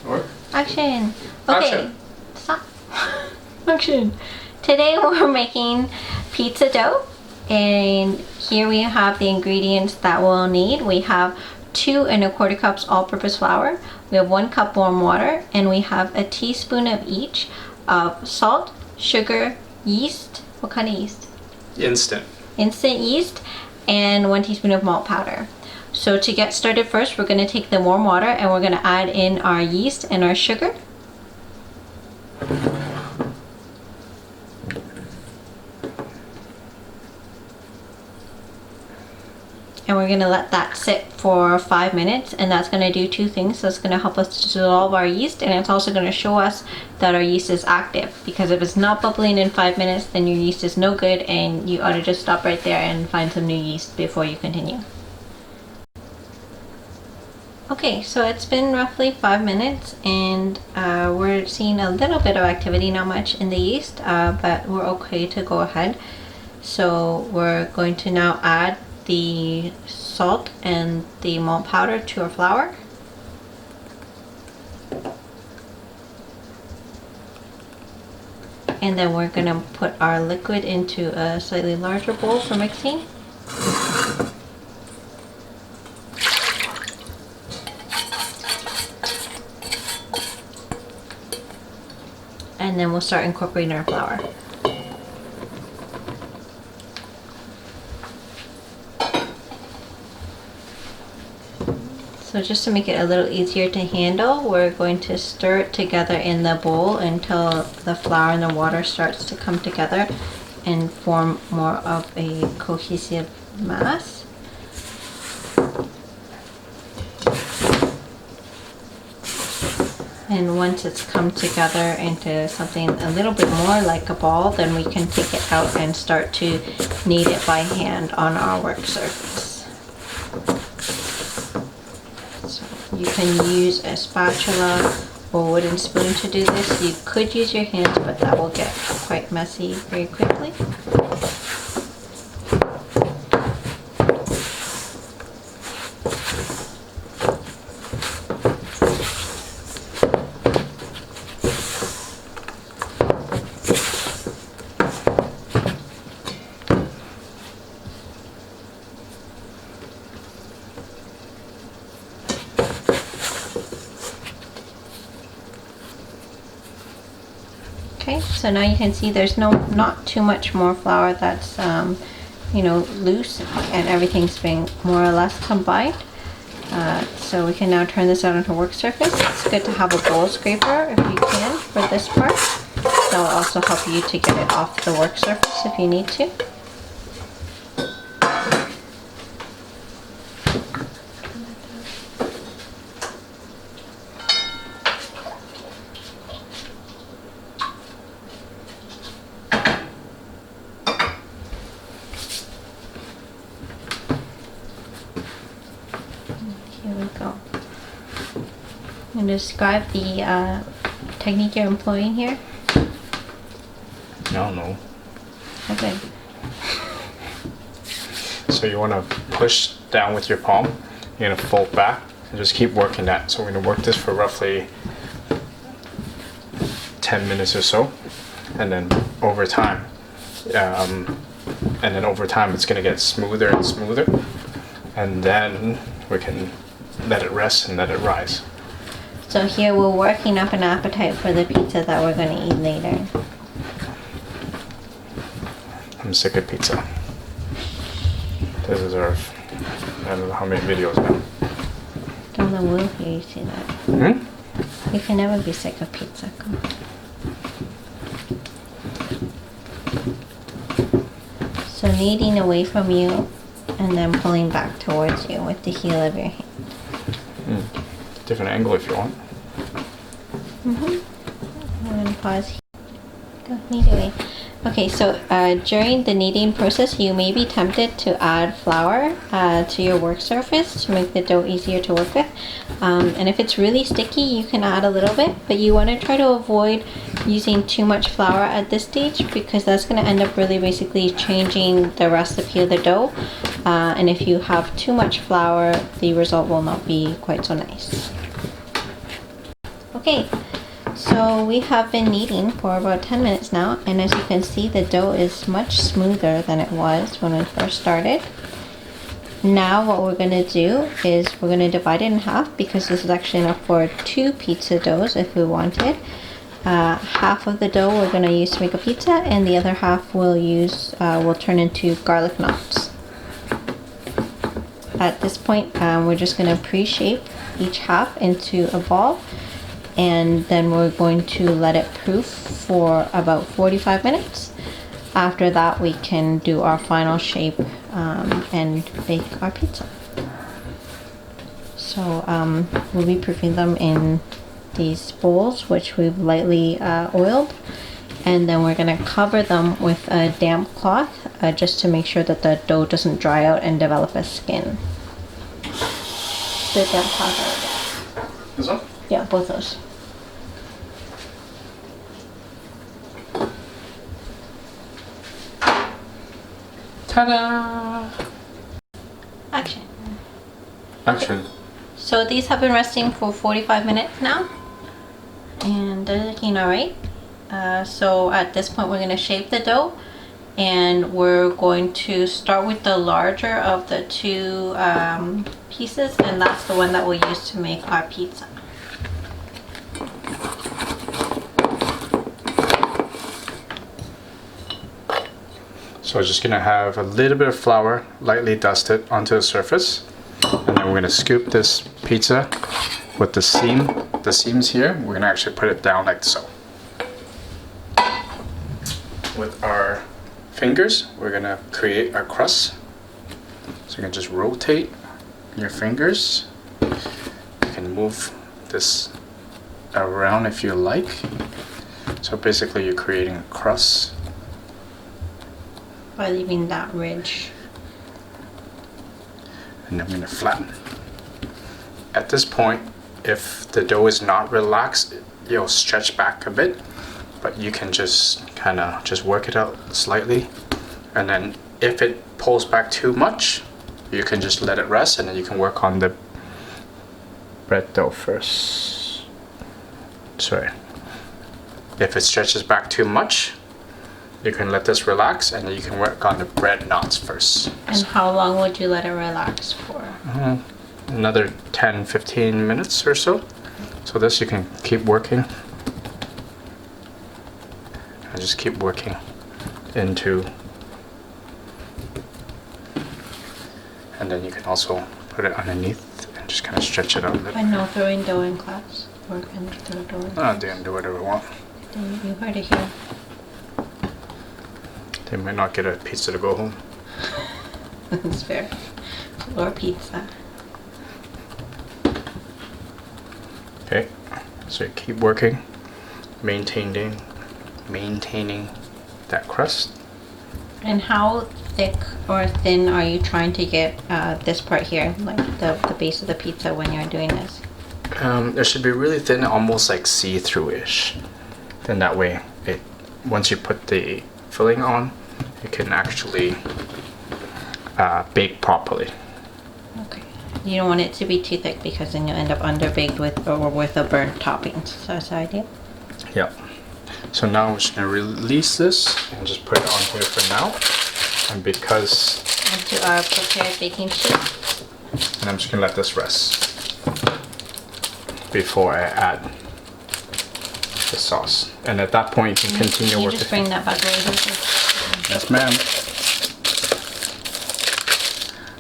Or? Action. Okay. Action. Stop. Action. Today we're making pizza dough, and here we have the ingredients that we'll need. We have 2 1/4 cups all-purpose flour. We have 1 cup warm water, and we have a teaspoon of each of salt, sugar, yeast. What kind of yeast? Instant. Instant yeast, and 1 teaspoon of malt powder. So to get started first, we're going to take the warm water and we're going to add in our yeast and our sugar. And we're going to let that sit for 5 minutes, and that's going to do 2 things. That's going to help us dissolve our yeast, and it's also going to show us that our yeast is active, because if it's not bubbling in 5 minutes, then your yeast is no good, and you ought to just stop right there and find some new yeast before you continue. Okay, so it's been roughly 5 minutes, and we're seeing a little bit of activity, not much in the yeast, but we're okay to go ahead. So we're going to now add the salt and the malt powder to our flour. And then we're going to put our liquid into a slightly larger bowl for mixing. And then we'll start incorporating our flour. So just to make it a little easier to handle, we're going to stir it together in the bowl until the flour and the water starts to come together and form more of a cohesive mass. And once it's come together into something a little bit more like a ball, then we can take it out and start to knead it by hand on our work surface. So you can use a spatula or wooden spoon to do this. You could use your hands, but that will get quite messy very quickly. Okay, so now you can see there's not too much more flour that's loose, and everything's been more or less combined. So we can now turn this out onto a work surface. It's good to have a bowl scraper if you can for this part. That will also help you to get it off the work surface if you need to. Here we go. And describe the technique you're employing here. I don't know. Okay. So you want to push down with your palm. You're going to fold back and just keep working that. So we're going to work this for roughly 10 minutes or so. And then over time, it's going to get smoother and smoother. And then we can let it rest and let it rise. So here we're working up an appetite for the pizza that we're going to eat later. I'm sick of pizza. This is our, I don't know how many videos now. Don't let Will hear you say that. Hmm? You can never be sick of pizza. Come on. So kneading away from you and then pulling back towards you with the heel of your hand. Different angle if you want. I'm going to pause here. Go knead away. Okay, so during the kneading process, you may be tempted to add flour to your work surface to make the dough easier to work with. And if it's really sticky, you can add a little bit, but you want to try to avoid using too much flour at this stage, because that's going to end up really basically changing the recipe of the dough. And if you have too much flour, the result will not be quite so nice. Okay, so we have been kneading for about 10 minutes now, and as you can see, the dough is much smoother than it was when we first started. Now what we're going to do is we're going to divide it in half, because this is actually enough for 2 pizza doughs if we wanted. Half of the dough we're going to use to make a pizza, and the other half we'll turn into garlic knots. At this point, we're just going to pre-shape each half into a ball, and then we're going to let it proof for about 45 minutes. After that, we can do our final shape and bake our pizza. So we'll be proofing them in these bowls, which we've lightly oiled, and then we're going to cover them with a damp cloth just to make sure that the dough doesn't dry out and develop a skin. The damp cloth. This one? Yeah, both those. Ta-da! Action. Action. So these have been resting for 45 minutes now, and they're looking alright. So at this point, we're going to shape the dough, and we're going to start with the larger of the 2 pieces, and that's the one that we'll use to make our pizza. So we're just gonna have a little bit of flour lightly dusted onto the surface, and then we're gonna scoop this pizza with the seams here. We're gonna actually put it down like so. With our fingers, we're gonna create our crust. So you can just rotate your fingers. You can move this around if you like. So basically you're creating a crust. By leaving that ridge. And then I'm going to flatten. At this point, if the dough is not relaxed, you'll stretch back a bit, but you can just kind of just work it out slightly. And then if it pulls back too much, you can just let it rest, and then you can work on the bread dough first. Sorry. If it stretches back too much, you can let this relax, and then you can work on the bread knots first. And how long would you let it relax for? Another 10-15 minutes or so. So this you can keep working. And just keep working into. And then you can also put it underneath and just kind of stretch it out a little. I know throwing dough in class. Or can throw dough in class. They can do whatever they want. You heard it here. They might not get a pizza to go home. That's fair. Or pizza. Okay, so you keep working, maintaining that crust. And how thick or thin are you trying to get this part here, like the base of the pizza when you're doing this? It should be really thin, almost like see-through-ish. Then that way, once you put the filling on, it can actually bake properly. Okay. You don't want it to be too thick, because then you'll end up underbaked with a burnt topping. So that's the idea. Yep. So now I'm just gonna release this and just put it on here for now. And because Onto our prepared baking sheet. and I'm just gonna let this rest before I add the sauce. And at that point, you can continue Can you working. just bring that back over here? Yes, ma'am.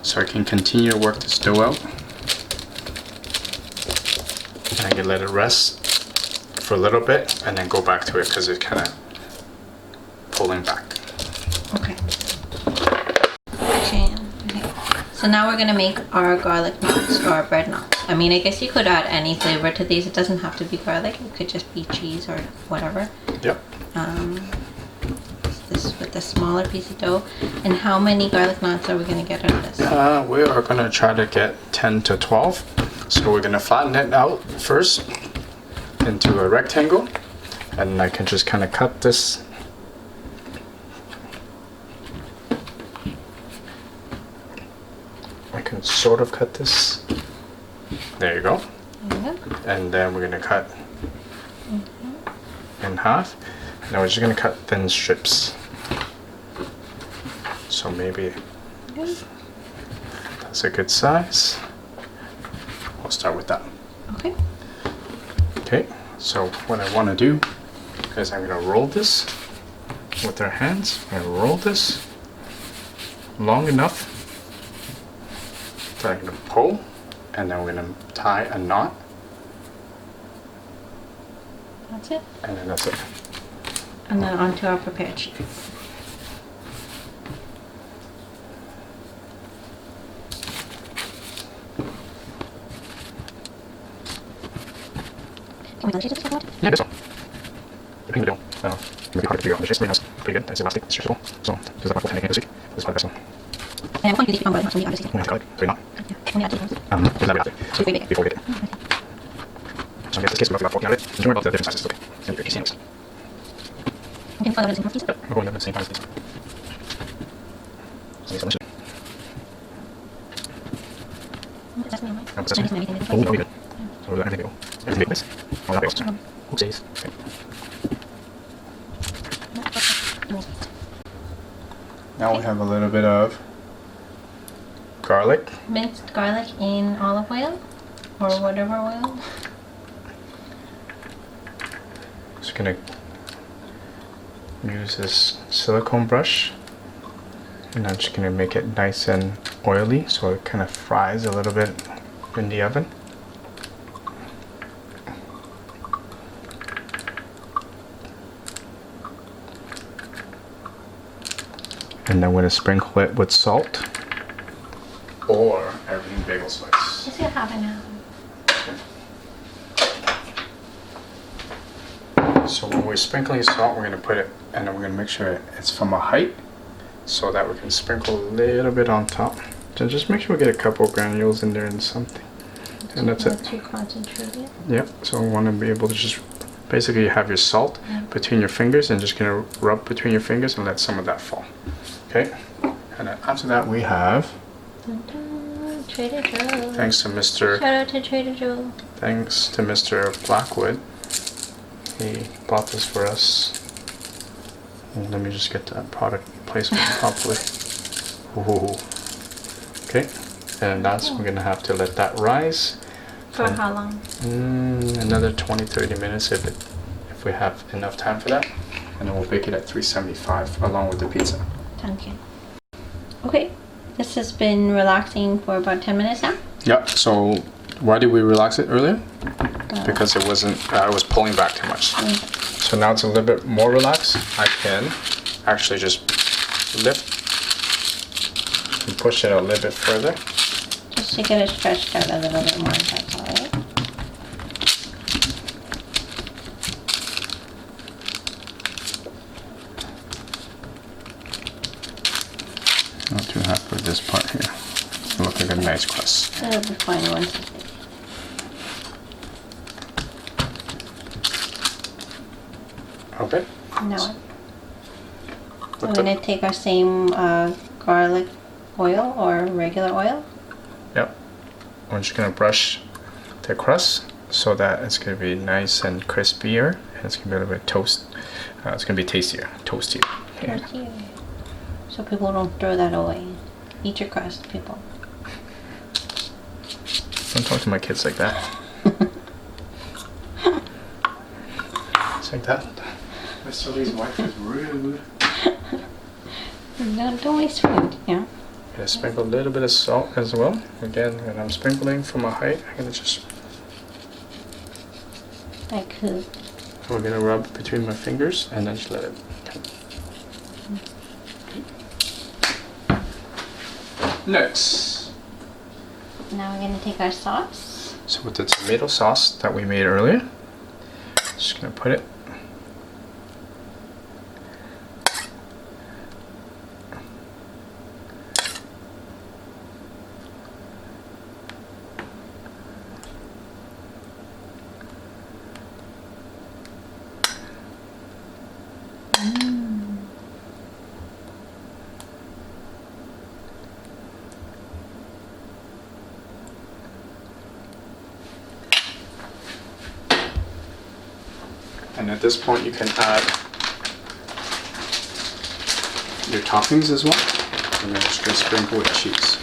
So I can continue to work this dough out. And I can let it rest for a little bit and then go back to it because it's kind of pulling back. Okay. Okay. So now we're gonna make our garlic knots, or bread knots. I mean, I guess you could add any flavor to these. It doesn't have to be garlic. It could just be cheese or whatever. Yep. This with the smaller piece of dough. And how many garlic knots are we gonna get out of this? We are going to try to get 10 to 12. So we're going to flatten it out first into a rectangle. And I can just kind of cut this. I can sort of cut this. There you go. Yeah. And then we're going to cut in half. And now we're just gonna cut thin strips. So maybe that's a good size. We'll start with that. Okay. Okay, so what I want to do is I'm going to roll this with our hands. I'm going to roll this long enough that I'm going to pull, and then we're going to tie a knot. That's it. And then that's it. And then onto our prepared sheet. Yeah, this one. Depending on the dough, maybe hard to figure out on the shape. It's pretty good. It's elastic. It's stretchable. So this is about 10 this week. This is probably the best one. And what do you think about it? We have garlic, so you're not. Only add 2 pounds. Just that after. So before you bake it. Before we bake it. So in this case, we're about 14 at it. Don't worry about the different sizes. Okay. It's going to be easy anyways. Okay, follow the same process. We're going to the same size as these. So it's delicious. That's me, right? That's me. Oh, that'll be good. So we'll let everything go. Everything bake this. Oh, that goes. Oopsies. Okay. Now we have a little bit of garlic. Minced garlic in olive oil or whatever oil. Just gonna use this silicone brush, and I'm just gonna make it nice and oily so it kind of fries a little bit in the oven. And I'm going to sprinkle it with salt or everything bagel spice. Just gonna have it now. So when we're sprinkling salt, we're going to put it, and then we're going to make sure it's from a height so that we can sprinkle a little bit on top. So just make sure we get a couple of granules in there and something. And that's it. Too concentrated. Yep, so we want to be able to just basically have your salt between your fingers and just going to rub between your fingers and let some of that fall. Okay, and then after that we have, Dun, dun, Trader Joe. thanks to Mr. Shout out to Trader Joe. Thanks to Mr. Blackwood. He bought this for us. And let me just get that product placement properly. Ooh. Okay, and that's, we're gonna have to let that rise. For how long? Another 20-30 minutes if we have enough time for that. And then we'll bake it at 375 along with the pizza. Thank you. Okay, this has been relaxing for about 10 minutes now. Yep, so why did we relax it earlier? Because it wasn't, I was pulling back too much. So now it's a little bit more relaxed. I can actually just lift and push it a little bit further. Just to get it stretched out a little bit more, that's all right. Not too happy with this part here. It'll look like a nice crust. It'll be fine once it's baked. Okay. Now we're going to take our same garlic oil or regular oil. Yep. I'm just gonna brush the crust so that it's gonna be nice and crispier, and it's gonna be a little bit toast. It's gonna be tastier, toastier. Yeah. Tortilla. So people don't throw that away. Eat your crust, people. Don't talk to my kids like that. It's like that. Mr. Lee's wife is rude. Don't waste food, yeah. Gonna sprinkle a little bit of salt as well. Again, when I'm sprinkling from a height, I'm gonna just. Like who? We're gonna rub between my fingers and then just let it. Next. Now we're going to take our sauce. So with the tomato sauce that we made earlier, just gonna put it. And at this point, you can add your toppings as well. And then just gonna sprinkle with cheese.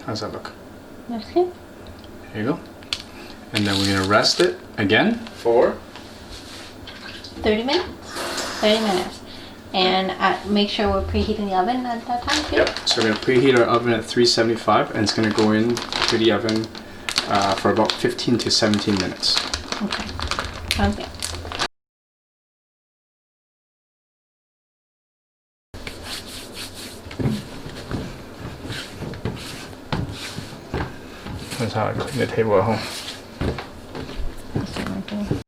How's that look? That's good. There you go. And then we're gonna rest it again for 30 minutes? 30 minutes. And make sure we're preheating the oven at that time too? Yep. So we're gonna preheat our oven at 375 and it's gonna go in to the oven for about 15 to 17 minutes. Okay. Sounds good. That's how I clean the table at home.